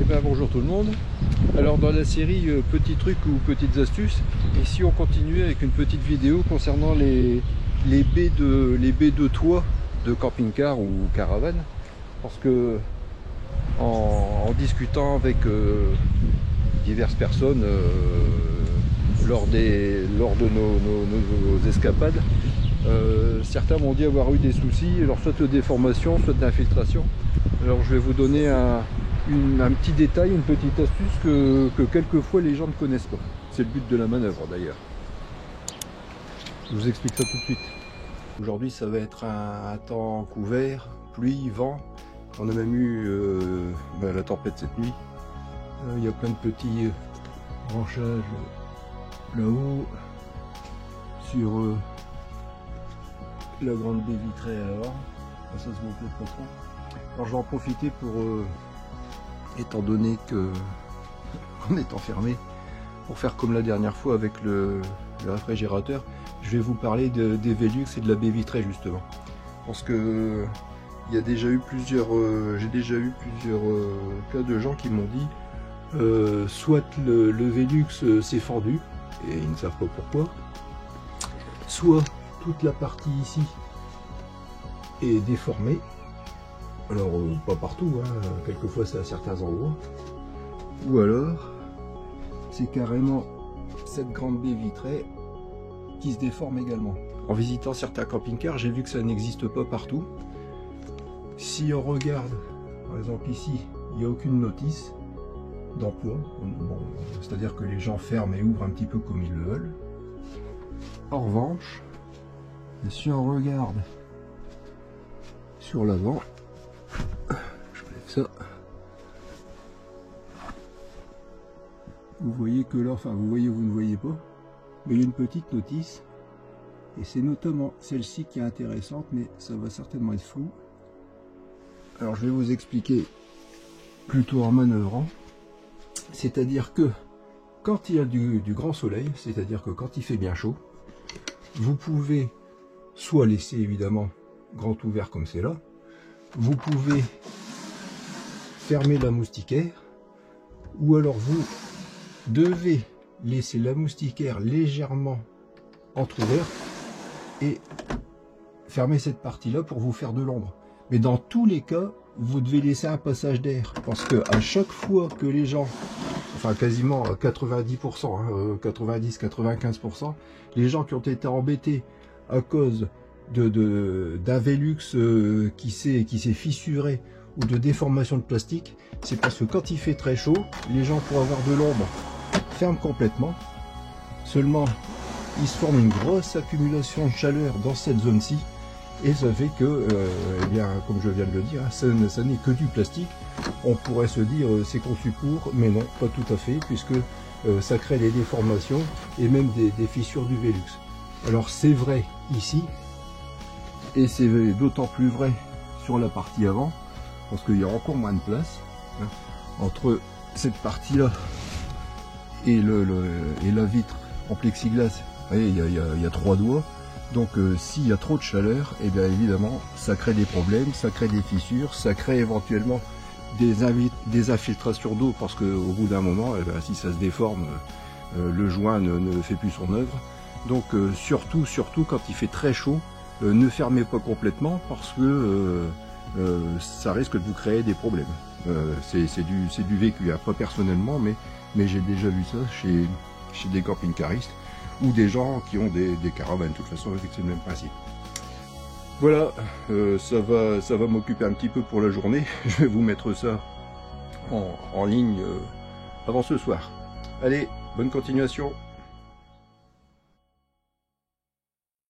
Eh bien bonjour tout le monde. Alors dans la série petits trucs ou petites astuces, ici on continue avec une petite vidéo concernant les baies de toit de camping-car ou caravane. Parce que en discutant avec diverses personnes lors de nos escapades, certains m'ont dit avoir eu des soucis, alors soit de déformation, soit d'infiltration. Alors je vais vous donner un petit détail, une petite astuce que quelquefois les gens ne connaissent pas. C'est le but de la manœuvre d'ailleurs. Je vous explique ça tout de suite. Aujourd'hui ça va être un temps couvert, pluie, vent. On a même eu la tempête cette nuit. Il y a plein de petits branchages là-haut sur la grande baie vitrée alors. Ça se voit peut-être pas trop. Alors je vais en profiter pour, étant donné qu'on est enfermé, pour faire comme la dernière fois avec le réfrigérateur, je vais vous parler des Velux et de la baie vitrée justement. Parce que il y a déjà eu plusieurs, j'ai déjà eu plusieurs cas de gens qui m'ont dit soit le Velux s'est fendu et ils ne savent pas pourquoi, soit toute la partie ici est déformée. Alors pas partout, hein, quelquefois c'est à certains endroits, ou alors c'est carrément cette grande baie vitrée qui se déforme également. En visitant certains camping-cars, j'ai vu que ça n'existe pas partout. Si on regarde, par exemple ici, il n'y a aucune notice d'emploi, bon, c'est-à-dire que les gens ferment et ouvrent un petit peu comme ils le veulent. En revanche, si on regarde sur l'avant, je lève ça, vous voyez que là, enfin vous voyez, vous ne voyez pas, mais il y a une petite notice, et c'est notamment celle-ci qui est intéressante, mais ça va certainement être flou. Alors je vais vous expliquer plutôt en manœuvrant, c'est-à-dire que quand il y a du grand soleil, c'est-à-dire que quand il fait bien chaud, vous pouvez soit laisser évidemment grand ouvert comme c'est là, vous pouvez fermer la moustiquaire, ou alors vous devez laisser la moustiquaire légèrement entrouverte et fermer cette partie là pour vous faire de l'ombre. Mais dans tous les cas, vous devez laisser un passage d'air, parce que à chaque fois que les gens, enfin quasiment 90%, 90-95%, les gens qui ont été embêtés à cause d'un Velux qui s'est fissuré ou de déformation de plastique, c'est parce que quand il fait très chaud, les gens pour avoir de l'ombre ferment complètement. Seulement, il se forme une grosse accumulation de chaleur dans cette zone-ci, et ça fait que, eh bien, comme je viens de le dire, ça n'est que du plastique. On pourrait se dire c'est conçu pour, mais non, pas tout à fait, puisque ça crée des déformations et même des fissures du Velux. Alors c'est vrai ici, et c'est d'autant plus vrai sur la partie avant, parce qu'il y a encore moins de place hein, entre cette partie là et la vitre en plexiglas. Vous voyez, il y a 3 doigts. Donc s'il y a trop de chaleur, et bien évidemment ça crée des problèmes, ça crée des fissures, ça crée éventuellement des infiltrations d'eau, parce qu'au bout d'un moment, eh bien, si ça se déforme, le joint ne fait plus son œuvre. Donc surtout quand il fait très chaud, ne fermez pas complètement, parce que ça risque de vous créer des problèmes. C'est du vécu, hein, pas personnellement, mais j'ai déjà vu ça chez des camping-caristes ou des gens qui ont des caravanes. De toute façon, c'est le même principe. Voilà, ça va m'occuper un petit peu pour la journée. Je vais vous mettre ça en ligne avant ce soir. Allez, bonne continuation.